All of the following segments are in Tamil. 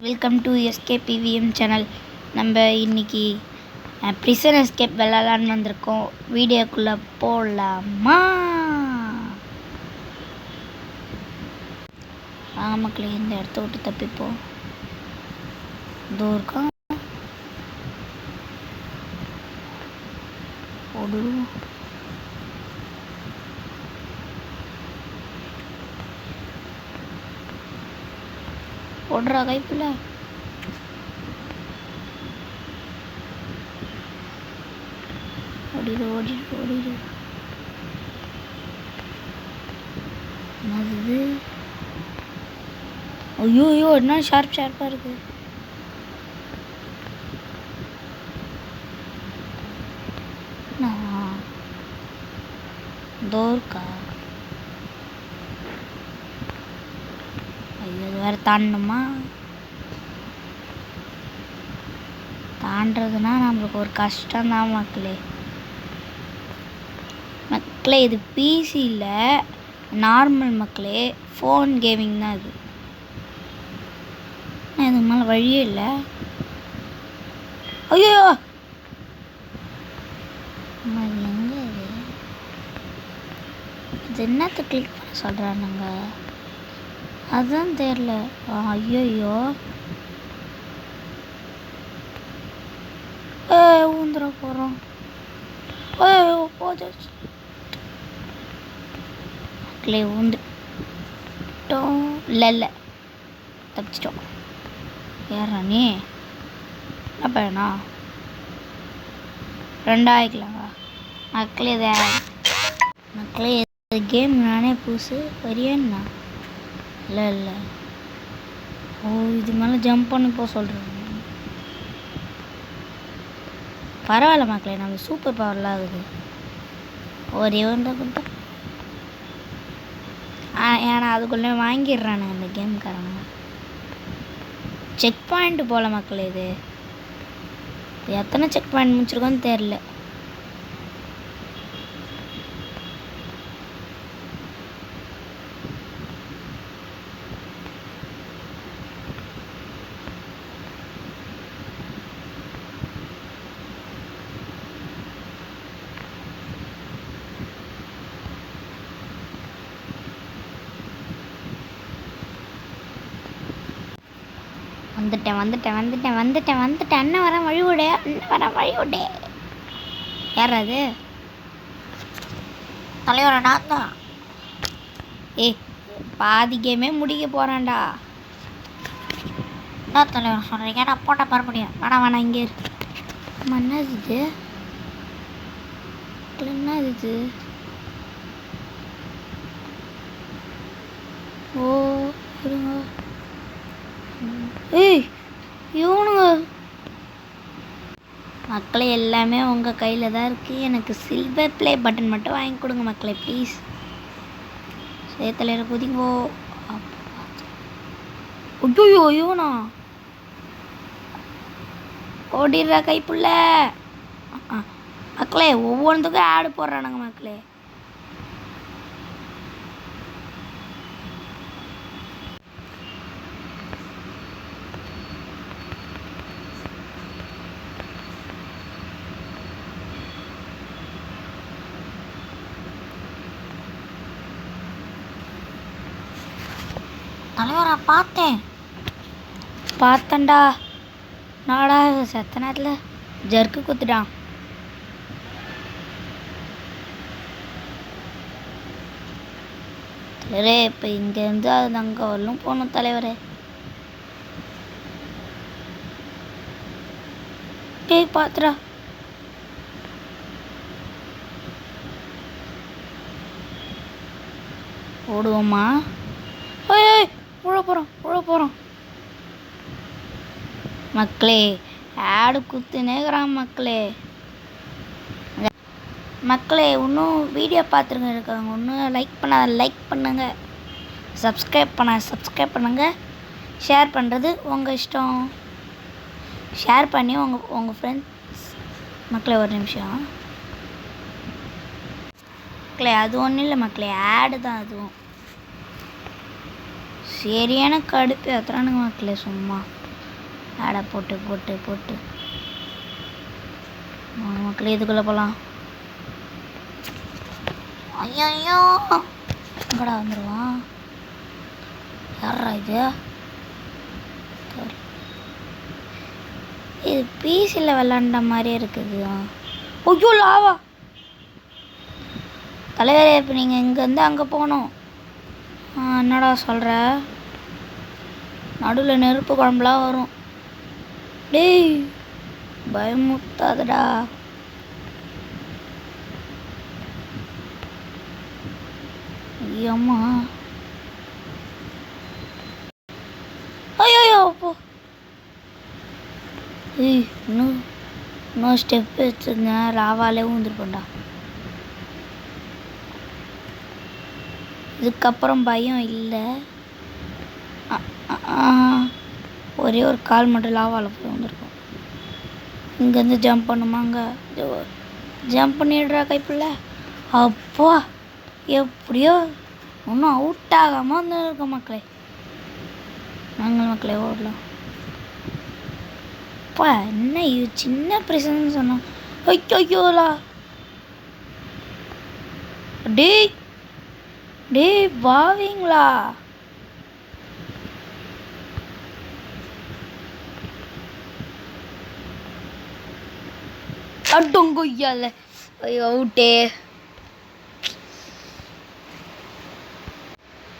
Welcome to escape PVM channel. நம்ம இன்னைக்கு ப்ரிசன் எஸ்கேப் விளாட்லான்னு வந்திருக்கோம். வீடியோக்குள்ளே போகலாமா? வாங்க மக்களே, இந்த இடத்த விட்டு தப்பிப்போம். இதோ இருக்கா ஓடுவோம். ஓடுறா கைப்புல. ஓடிடு ஓடிடு ஓடிடு. என்னது? ஐயோ ஐயோ, என்ன ஷார்ப்பாக இருக்கு. தோர்க்கா. ஐயோ, இது வேறு தாண்டணுமா? தாண்டதுன்னா நம்மளுக்கு ஒரு கஷ்டம்தான் மக்களே. இது பிசி இல்லை, நார்மல் மக்களே, ஃபோன் கேமிங் தான் இது. இதுக்கு மேலே வழியே இல்லை. ஐயோ, எங்கே இது என்னத்தை கிளிக் பண்ண சொல்கிறானுங்க? அதுதான் தெரியல. ஐயோ, ஊந்துட போகிறோம். போச்சு மக்களே, ஊந்துட்டோம். இல்லை தப்பிச்சிட்டோம். ஏறா நீ என்ன பையனா? 2 ஆகிக்கலாங்க மக்களே. இது கேம் நானே புதுசு வரியேண்ணா. இல்லை ஓ, இது மேலே ஜம்ப் பண்ணி போக சொல்கிறேன். பரவாயில்ல மக்களே, நம்ம சூப்பர் பவர்லாம் ஆகுது. ஒரே ஒன்று கொடுத்தா ஏன்னா அதுக்குள்ளே வாங்கிடுறானுங்க இந்த கேம்காரங்க. செக் பாயிண்ட் போல மக்களே. இது எத்தனை செக் பாயிண்ட் முடிச்சிருக்கோன்னு தெரில. வந்துட்டேன். அண்ணன் வர வழிவிடு. யாராது? தலைவரா? நான் தான். பாதி கேமே முடிக்க போகிறான்டா. என்ன தலைவர் சொல்கிறீங்க? நான் போட்டால் பர முடியும். வேணாம் இங்கே இருக்கு. என்னது இது? என்னது இது? ஓ இருங்க. இவனுங்க மக்களே, எல்லாமே உங்கள் கையில் தான் இருக்குது. எனக்கு சில்வர் ப்ளே பட்டன் மட்டும் வாங்கி கொடுங்க மக்களே, ப்ளீஸ். சேத்தலையில் குதிங்கோ. ஐயோ இவனா? ஓடிடுறா கைப்புள்ள மக்களே. ஒவ்வொன்றுத்துக்கும் ஆடு போடுறானுங்க மக்களே. தலைவரா? பார்த்தேன்டா. நாடா செத்த நேரத்தில் ஜர்க்கு குத்துட்டான். தலைவரே, இப்போ இங்கேருந்து அது அங்கே வரலும் போகணும் தலைவரே. பார்த்துடா. ஓடுவோமா? உழ போகிறோம் மக்களே. ஆடு குத்துனேங்கிறான் மக்களே. இன்னும் வீடியோ பார்த்துருங்க இருக்காங்க. இன்னும் லைக் பண்ணுங்க. சப்ஸ்கிரைப் பண்ணுங்க. ஷேர் பண்ணுறது உங்கள் இஷ்டம். ஷேர் பண்ணி உங்கள் ஃப்ரெண்ட்ஸ் மக்களே. ஒரு நிமிஷம் மக்களே, அது ஒன்றும் இல்லை மக்களே, ஆடு தான் அதுவும். சரியான கடுப்பு எத்தனானுங்க மக்களே சும்மா. ஆடை போட்டு போட்டு போட்டு மக்களே இதுக்குள்ளே போகலாம். ஐயோ எங்கடா வந்துடுவான்? யாரா இது? இது பிசியில் விளாண்ட மாதிரியே இருக்குது. ஐயோ லாவா தலைவரே, இப்போ நீங்கள் இங்கேருந்து அங்கே போகணும். என்னடா சொல்கிற? நடுவில் நெருப்பு குழம்புலாம் வரும். டேய் பயமுத்தாதடா. ஐயம்மா ஐயோ போ. இன்னும் ஸ்டெப் வச்சுருந்தேன், ராவாலே ஊந்துருப்பேன்டா. இதுக்கப்புறம் பயம் இல்லை. ஒரே ஒரு கால் மட்டும் லாவாவில் போய் வந்துருக்கோம். இங்கேருந்து ஜம்ப் பண்ணுமாங்க? ஜம்ப் பண்ணிடுறா கைப்பில்ல. அப்பா எப்படியோ ஒன்றும் அவுட் ஆகாமல் வந்துருக்கோம் மக்களே. நாங்கள் மக்களே ஓடலாம். அப்பா என்ன இது சின்ன பிரச்சனை சொன்னோம். ஐயோலா டேய் டேய் வாவீங்களா? அடங்கொய்யால ஐயோ அவுட்டே.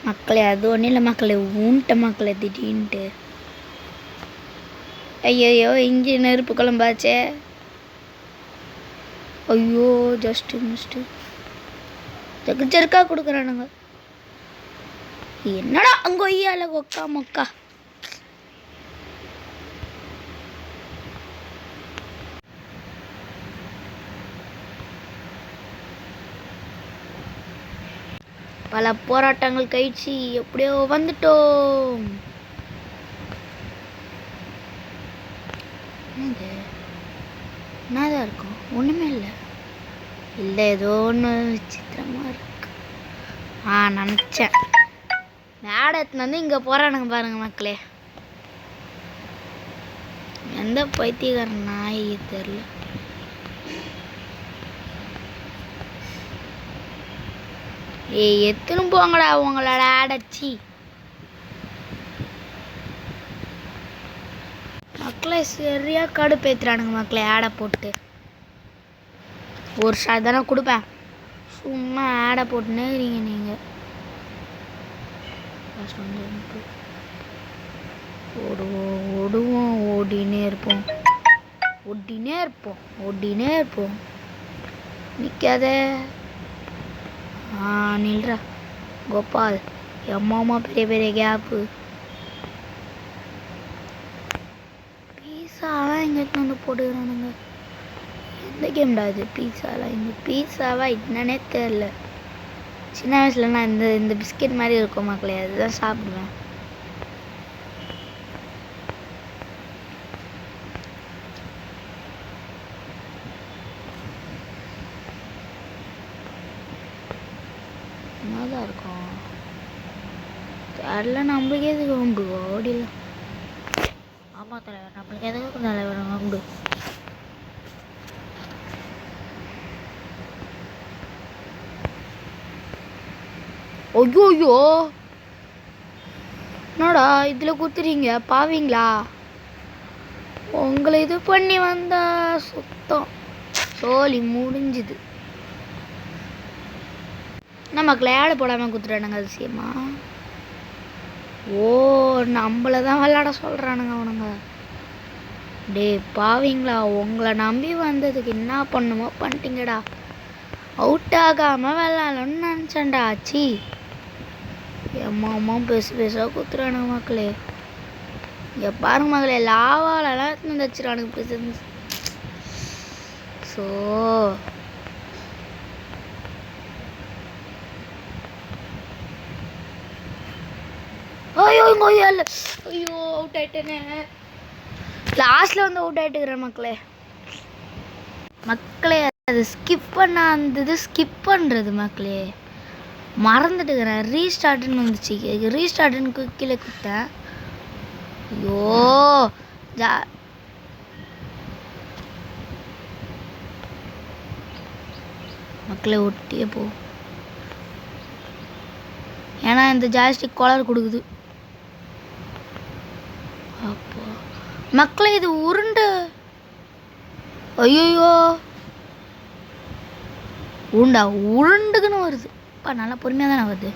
மக்களே அது ஒன்றும் இல்லை மக்களே, ஊன்ட்ட மக்களே திடீர்னுட்டு. ஐயோ இங்கே நெருப்பு குழம்பாச்சே. ஐயோ ஜஸ்ட்டு மிஸ்ட்டு ஜெருக்கா கொடுக்குறானுங்க. என்னடா அங்கே ஐயால கொக்கா மொக்கா. பல போராட்டங்கள் கழிச்சு எப்படியோ வந்துட்டோம். என்னதான் இருக்கும்? ஒன்றுமே இல்லை. ஏதோ ஒன்று விசித்திரமாக இருக்கு. நினச்சேன் மேடத்துல வந்து இங்கே போகிறானுங்க பாருங்க மக்களே. எந்த பைத்தியக்கார நாய் தெரில. எத்தனை போங்கடா உங்களோட ஆடச்சி மக்களே. சரியாக கடுப்பேத்துறானுங்க மக்களே. ஆடை போட்டு ஒரு ஷாட் தானே கொடுப்பேன், சும்மா ஆடை போட்டுனே இருக்கீங்க நீங்கள். ஓடுவோம் ஓடினே இருப்போம் நிற்காத. நில்றா கோபால். அம்மா பெரிய பெரிய கேப்பு. பீஸாலாம் எங்கே வந்து போட்டுக்கிறானுங்க. எந்த கேம்டா இது பீஸாலாம்? இந்த பீஸாவா என்னன்னே தெரில. சின்ன வயசுல நான் இந்த பிஸ்கெட் மாதிரி இருக்கும் மக்களே, அதுதான் சாப்பிடுவேன். என்னதான் இருக்கும் தெரில. நம்மளுக்கு எதுக்கு உண்டு ஓடிலாம். ஆமாம் தலைவர், நம்மளுக்கு எதுக்கு தலைவர் உண்டு. ஐயோ என்னடா இதில் குத்துறீங்க பாவீங்களா? உங்களை இது பண்ணி வந்தா சுத்தம் சோலி முடிஞ்சுது. நமக்கு விளையாட போடாமல் குத்துறானுங்க அதிசயமா. நம்மளை தான் விளையாட சொல்கிறானுங்க அவனுங்க. டே பாவீங்களா, உங்களை நம்பி வந்ததுக்கு என்ன பண்ணுமோ பண்ணிட்டீங்கடா. அவுட் ஆகாமல் விளாடணும்னு நினச்சேன்டா. ஆச்சி அம்மா பெருசாக குத்துறானுங்க மக்களே. இங்கே பாருங்க மக்களே, லாவாலெல்லாம் எடுத்துன்னு வச்சுறானுங்க பிசன்ஸ். ஸோ ஐயோ அவுட் ஆயிட்டேனே. லாஸ்ட்ல வந்து அவுட் ஆயிட்டுக்கிறேன் மக்களே. அது ஸ்கிப் பண்ண அந்த இது ஸ்கிப் பண்ணுறது மக்களே மறந்துட்டுக்கிறேன். ரீஸ்டார்ட்னு வந்துச்சு. ரீஸ்டார்ட்னு கீழே குத்தேன். ஐயோ ஜா மக்களை ஒட்டியே போ. ஏன்னா இந்த ஜாய்ஸ்டிக் கலர் கொடுக்குது. அப்போ மக்களை இது உருண்டு. ஐயோ உருண்டா உருண்டுக்குன்னு வருது. அப்பா நல்லா பொறுமையாக தானே வருது.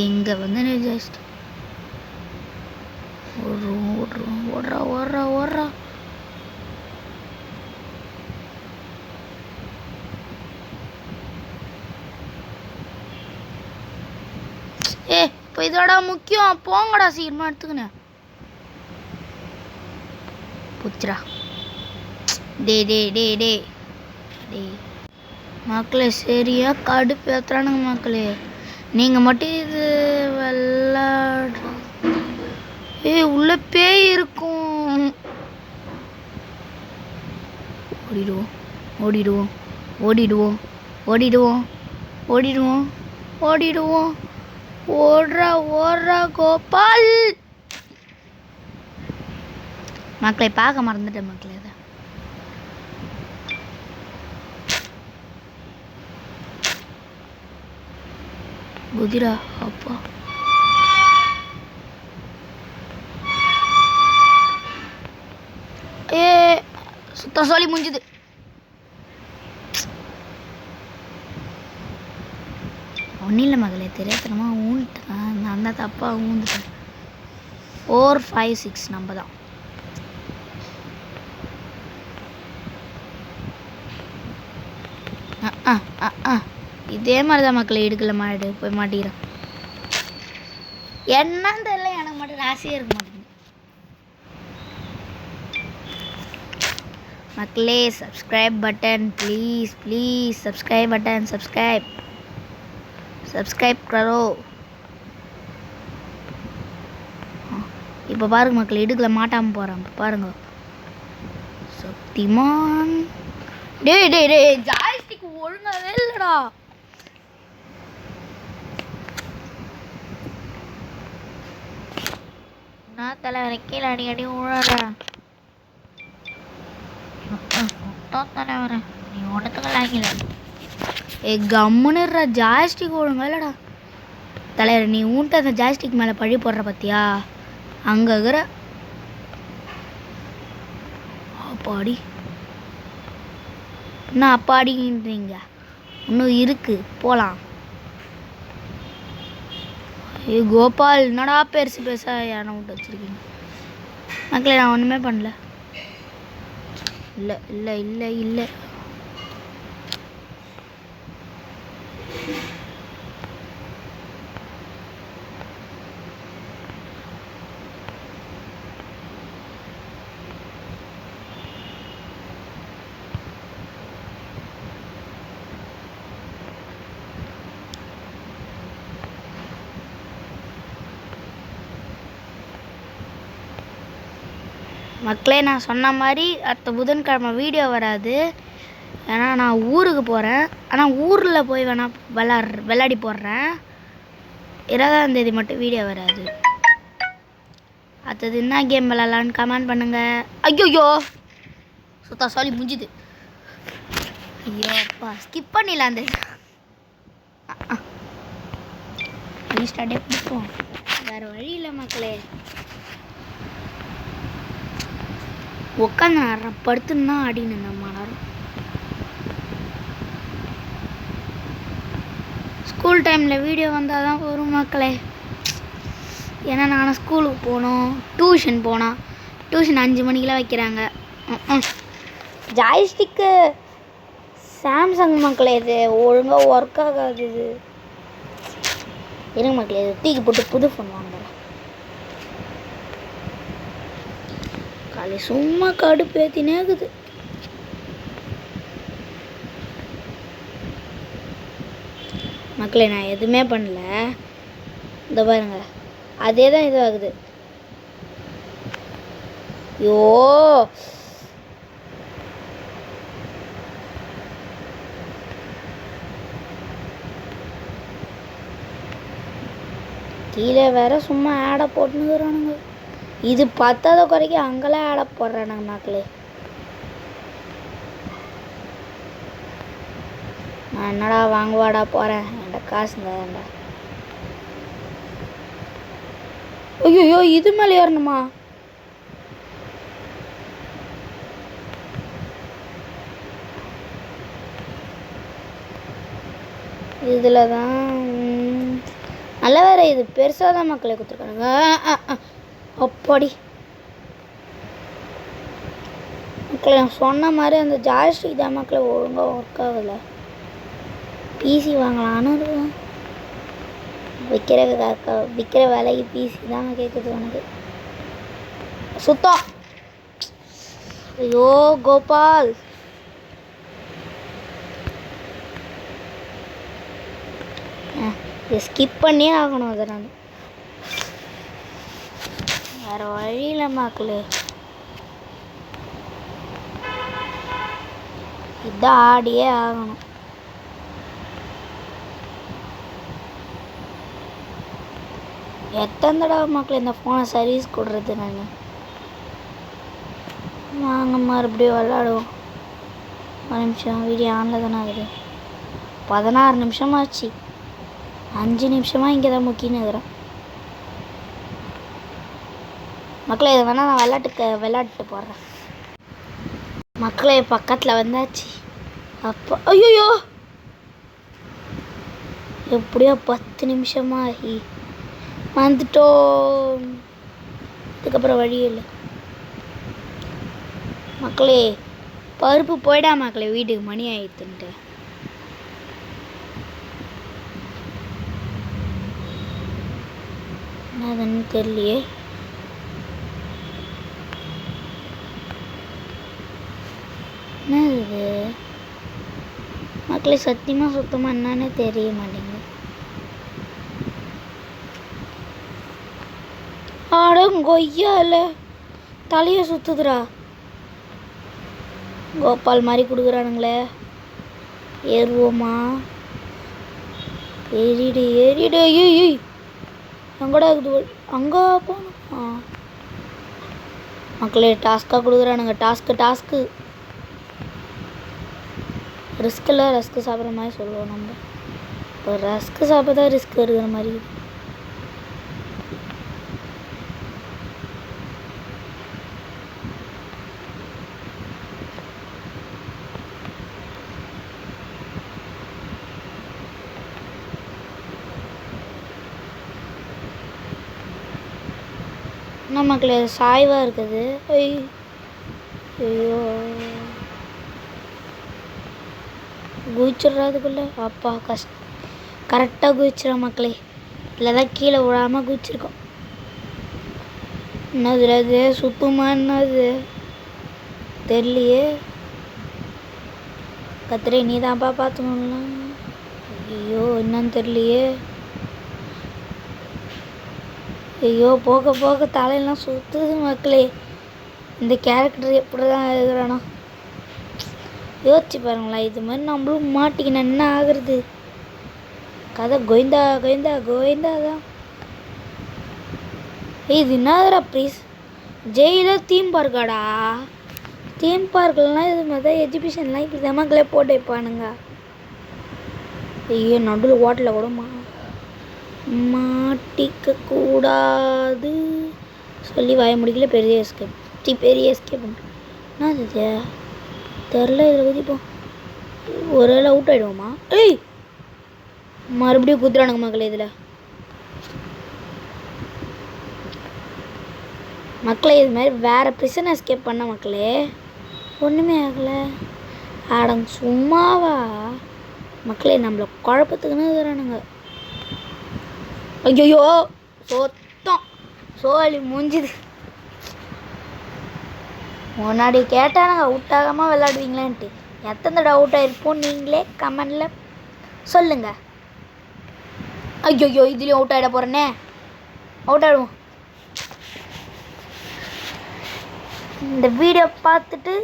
இங்கே வந்து ஜாய்ஸ்டிக் ஓடுறா ஓடுறா ஓடுறா. இப்போ இதோட முக்கியம். போங்கடா சீக்கிரமா எடுத்துக்கினேன். புச்சுடா. டே டே டே டே டே மக்களே சரியா கடுப்பு ஏத்துறானுங்க மக்களே. நீங்கள் மட்டும் இது விளாடுற உள்ள பேய் இருக்கும். ஓடிடுவோம் ஓடிடுவோம் ஓடிடுவோம் ஓடிடுவோம் ஓடிடுவோம் ஓடிடுவோம். ஓடுறா ஓடுறா கோபால். மக்களை பார்க்க மறந்துட்டேன் மக்களே. இதை குதிரா அப்பா. சுத்தம் சொல்லி முடிஞ்சுது. ஒன்றும் இல்லை மகளே, தெரியாதனமா ஊன்ட்டேன். நான் தான் தப்பாக ஊந்துட்டேன். 4 5 6 நம்ம தான். இதே மாதிரி தான் மக்களை எடுக்கல மாடு போய் மாட்டிக்கிறேன். என்னன்னு தெரியல, எனக்கு மட்டும் ராசியே இருக்க மாட்டேங்குது. மக்களே subscribe button please please. Subscribe button subscribe கரோ. இப்போ பாருங்க மக்கள், இடுக்கல மாட்டாமல் போகிறான் பாருங்க. சக்திமான். டே டே டே ஜாய்ஸ்டிக் ஒழுங்காவே இல்லைடா. நான் தலைவரை கீழே அடி விழுறேன். தலைவரை நீ ஒன்றத்துக்கலாங்கல. கம்முன்னுற ஜாய்ஸ்டிக் ஒழுங்கா இல்லைடா. தலைவர் நீ ஊன்ட்டு அந்த ஜாய்ஸ்டிக் மேலே பழி போடுற பார்த்தியா? அங்கே இருக்கிற அப்பாடி என்ன அப்பாடின்றீங்க? இன்னும் இருக்கு போகலாம். கோபால் என்னடா பெருசு பெருசா யானை விட்டு வச்சிருக்கீங்க மக்களே. நான் ஒன்றுமே பண்ணல. இல்லை இல்லை இல்லை இல்லை. மக்களே நான் சொன்ன மாதிரி அடுத்த புதன்கிழமை வீடியோ வராது. ஏன்னா நான் ஊருக்கு போகிறேன். ஆனால் ஊரில் போய் வேணால் விளையாடி போடுறேன். 20ஆம் தேதி மட்டும் வீடியோ வராது. அடுத்தது என்ன கேம் விளாட்லான்னு கமெண்ட் பண்ணுங்கள். ஐயோ சுத்தா சொல்லி முடிஞ்சுது. ஐயோப்பா ஸ்கிப் பண்ணிடலாம். அந்த ரீஸ்டார்ட்டே கொடுப்போம், வேறு வழி இல்லை மக்களே. உட்காந்து படுத்துன்னா அடின்னு நம்ம நேரம். ஸ்கூல் டைமில் வீடியோ வந்தால் தான் வரும் மக்களே. ஏன்னா நான் ஸ்கூலுக்கு போகணும், டியூஷன் போனால் டியூஷன் 5 மணிக்கெலாம் வைக்கிறாங்க. ஜாய்ஸ்டிக்கு சாம்சங் மக்களே, இது ஒழுங்காக ஒர்க் ஆகாது. இது இருங்க மக்களே, இது தூக்கி போட்டு புது ஃபோன் வாங்குறேன். காலை சும்மா கடுப்பேத்தினே இருக்குது. மக்களே நான் எதுவுமே பண்ணல, இந்த பாருங்க அதே தான் இது ஆகுது. ஐயோ கீழே வேற சும்மா ஆடை போட்டுனுக்குறானுங்க. இது பத்தாத குறைக்கு அங்கெல்லாம் ஆட போடுறானுங்க மக்களே. நான் என்னடா வாங்குவாடா போகிறேன், என்கிட்ட காசு இருந்தா. ஐயோ இது மேலே ஏறணுமா? இதில் தான் நல்ல வேறு இது பெருசாக தான் மக்களை கொடுத்துருக்கானுங்க. அப்படி மக்களை நான் சொன்ன மாதிரி அந்த ஜாய்ஸ்டிக் தான் மக்களை ஒழுங்காக ஒர்க் ஆகலை. பிசி வாங்கலான்னு இருக்கும். விற்கிற வேலைக்கு பிசி தான் கேட்குது எனக்கு சுத்தம். ஐயோ கோபால், ஸ்கிப் பண்ணியே ஆகணும். அதை நான் வேறு வழியில் மக்களே, இதான் ஆடியே ஆகணும். எத்தனை தடவை மக்கள் இந்த ஃபோனை சர்வீஸ் கொடுறது நான். வாங்க மறுபடியும் விளாடுவோம். ஒரு நிமிஷம், வீடியோ ஆனில் தானே ஆகுது. 16 நிமிஷமாச்சு. 5 நிமிஷமாக இங்கே தான் முக்கின்னு இருக்கிறேன் மக்களே. இதை வேணால் நான் விளையாட்டு போடுறேன் மக்களே. பக்கத்தில் வந்தாச்சு. அப்போ ஐயோ எப்படியோ 10 நிமிஷமாகி வந்துட்டோம். அதுக்கப்புறம் வழி இல்லை மக்களே. பருப்பு போயிடா மக்களே, வீட்டுக்கு மணி ஆயிடுத்துன்ட்டு. என்னதுன்னு தெரியலையே. என்னது மக்களே, சத்தியமாக சுத்தமாக என்னன்னே தெரிய மாட்டேங்குது. ஆடங்கொய்யால தலையை சுற்றுதுரா. கோபால் மாதிரி கொடுக்குறானுங்களே. ஏறுவோமா? ஏறிடு ஐயோ எங்கடா இருக்குது? அங்கே போகணும் மக்களே. டாஸ்க்காக கொடுக்குறானுங்க. டாஸ்க்கு ரிஸ்கில் ரஸ்க்கு சாப்பிட்ற மாதிரி சொல்லுவோம் நம்ம. இப்போ ரஸ்க்கு சாப்பிட்றதா ரிஸ்க் இருக்கிற மாதிரி. என்ன மக்களே, சாய்வாக இருக்குது. ஐயோ குதிச்சிட்றதுக்குள்ள அப்பா கரெக்டாக குதிச்சிடும் மக்களே. இதில் தான் கீழே விழாமல் குதிச்சிருக்கோம். என்னது அது? சுத்தமா என்னது தெரியலையே. கத்திரி நீ தான்ப்பா பார்த்துக்கணும். ஐயோ என்னன்னு தெரியலையே. ஐயோ போக போக தலையெல்லாம் சுற்றுது மக்களே. இந்த கேரக்டர் எப்படி தான் இருக்கிறானோ யோசிச்சு பாருங்களா. இது மாதிரி நம்மளும் மாட்டிக்கணும் என்ன ஆகுறது? கதை கோவிந்தா கோவிந்தா கோவிந்தா தான். இது என்னதுடா ப்ளீஸ்? ஜெயில தீம் பார்க்காடா. தீம் பார்க்கெலாம் இது மாதிரி தான் எஜுகேஷன்லாம் இப்படி தான் மக்களே போட்டு வைப்பானுங்க. ஐயோ நடுவில் ஓட்டலில் கூட மாட்டிக்க கூடாது சொல்லி வாய முடிக்கல. பெரிய எஸ்கேப் என்னது தெரில. இதில் குதிப்போம். ஒரு வேளை அவுட் ஆகிடுவோமா? ஏய் மறுபடியும் குதிரானுங்க மக்களே. இதில் மக்களே இது மாதிரி வேறு பிரிசன் எஸ்கேப் பண்ண மக்களே ஒன்றுமே ஆகலை. ஆடங்க சும்மாவா மக்களே? நம்மளை குழப்பத்துக்குன்னு இருக்கிறானுங்க. ஐயோ சொத்தம் சோழி முடிஞ்சுது. முன்னாடி கேட்டானுங்க அவுட் ஆகாமல் விளாடுவீங்களான்ட்டு. எத்தனை தடவை அவுட் ஆகிருப்போம் நீங்களே கமெண்டில் சொல்லுங்கள். ஐயோ இதுலேயும் அவுட் ஆகிட போகிறேனே. அவுட் ஆகிடுவோம். இந்த வீடியோ பார்த்துட்டு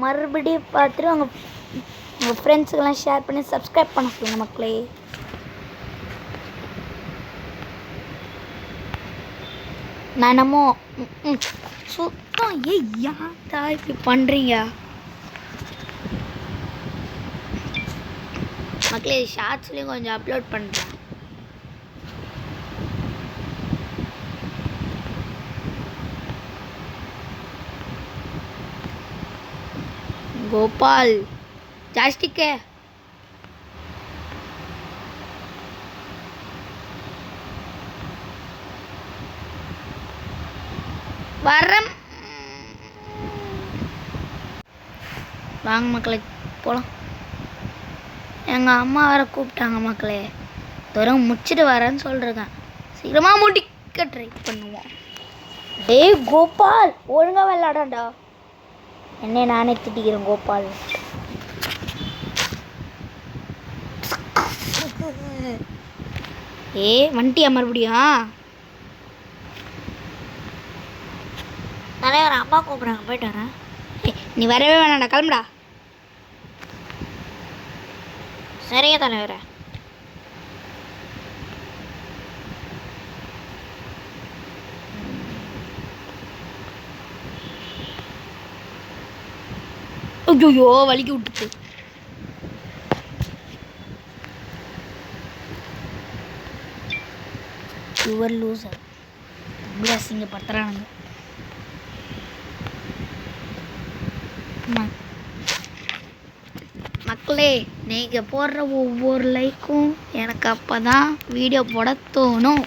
மறுபடியும் பார்த்துட்டு உங்கள் ஃப்ரெண்ட்ஸுக்கெல்லாம் ஷேர் பண்ணி சப்ஸ்கிரைப் பண்ண சொல்லுங்கள் மக்களே. நான் என்னமோ சுத்தம் ஏன்டா இப்படி பண்ணுறீங்க மக்களே? ஷார்ட்ஸ்லேயும் கொஞ்சம் அப்லோட் பண்ணுறேன். கோபால் ஜாஸ்டிக்கே வரம். வாங்க மக்களே போகலாம். எங்கள் அம்மா வர கூப்பிட்டாங்க மக்களே. தூரம் முடிச்சுட்டு வரேன்னு சொல்லிருக்கேன். சீக்கிரமாக முடிக்க ட்ரை பண்ணுவோம். டேய் கோபால் ஒழுங்காக விளாடாண்டா. என்ன நானே திட்டிக்கிறேன் கோபால். வண்டியா மறுபடியும் தலைவர் அம்மா கூப்பிட்றாங்க, போயிட்டு வரேன். நீ வரவே வேணாடா, கிளம்புடா. சரியா தலைவர. ஐயோ வலிக்கு விட்டுச்சு. Your loser. அசிங்க பத்துறானுங்க. மக்களே நீங்கள் போடுற ஒவ்வொரு லைக்கும் எனக்கு அப்போ தான் வீடியோ போட தோணும்.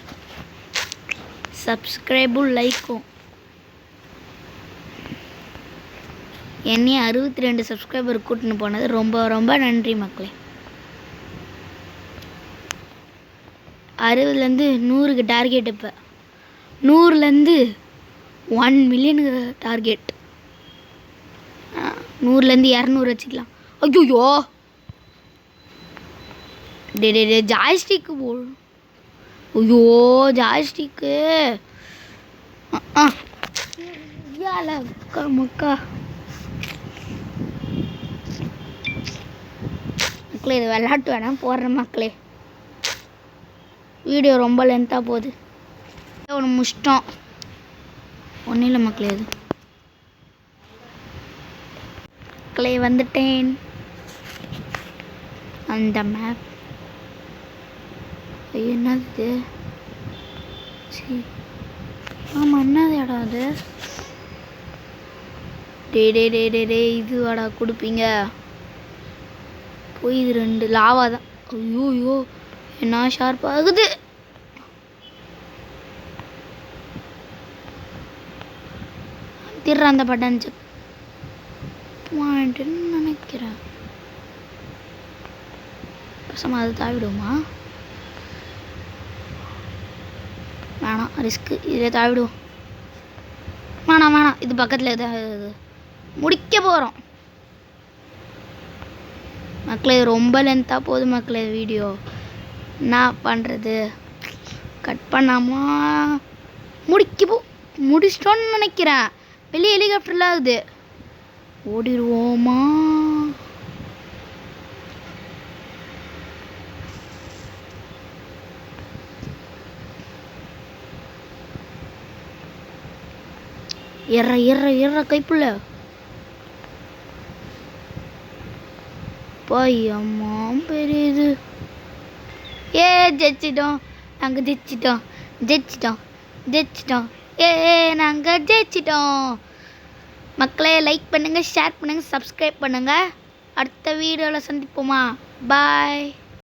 சப்ஸ்கிரைபும் லைக்கும். என்னையும் 62 சப்ஸ்கிரைபர் கூட்டின்னு போனது ரொம்ப ரொம்ப நன்றி மக்களே. 60லேருந்து 100க்கு டார்கெட். இப்போ 100லேருந்து 1 மில்லியனுக்கு டார்கெட். 100லேருந்து 200 வச்சுக்கலாம். ஐயோ டே ஜாய்ஸ்டிக்கு போல். ஐயோ ஜாய்ஸ்டிக்கு மக்கா. மக்களே இது விளையாட்டு வேணாம் போடுறேன் மக்களே. வீடியோ ரொம்ப லென்த்தாக போகுது. ஒன்று முஷ்டம் ஒன்றும் இல்லை மக்களே. அது மக்களே வந்துட்டேன். அந்த மேப் என்னது? சரி ஆமாம் என்னது இடம் அது? டே இது வாடா கொடுப்பீங்க போய். இது 2 லாவா தான். ஐயோ என்ன ஷார்ப்பாகுது. திடுற அந்த பட்டன் செக் பாயிண்ட்டுன்னு நினைக்கிறேன். பசமா அது தாவிடுமா? வேணாம் ரிஸ்க்கு. இதில் தாவிடுவோம். வேணாம் இது பக்கத்தில் எதாவது முடிக்க போகிறோம் மக்களே. ரொம்ப லென்த்தாக போகுது மக்களே வீடியோ. என்ன பண்ணுறது? கட் பண்ணாமா முடிச்சிட்டோன்னு நினைக்கிறேன். வெளியே ஹெலிகாப்டர்லாம் ஆகுது. ஓடிடுவோமா? எற கைப்புள்ள பையம்மா பெரியது. ஜெயிச்சிட்டோம் நாங்கள். ஜெயிச்சிட்டோம் நாங்கள் ஜெயிச்சிட்டோம். மக்களே லைக் பண்ணுங்கள், ஷேர் பண்ணுங்கள், சப்ஸ்கிரைப் பண்ணுங்கள். அடுத்த வீடியோவில் சந்திப்போமா? பாய்.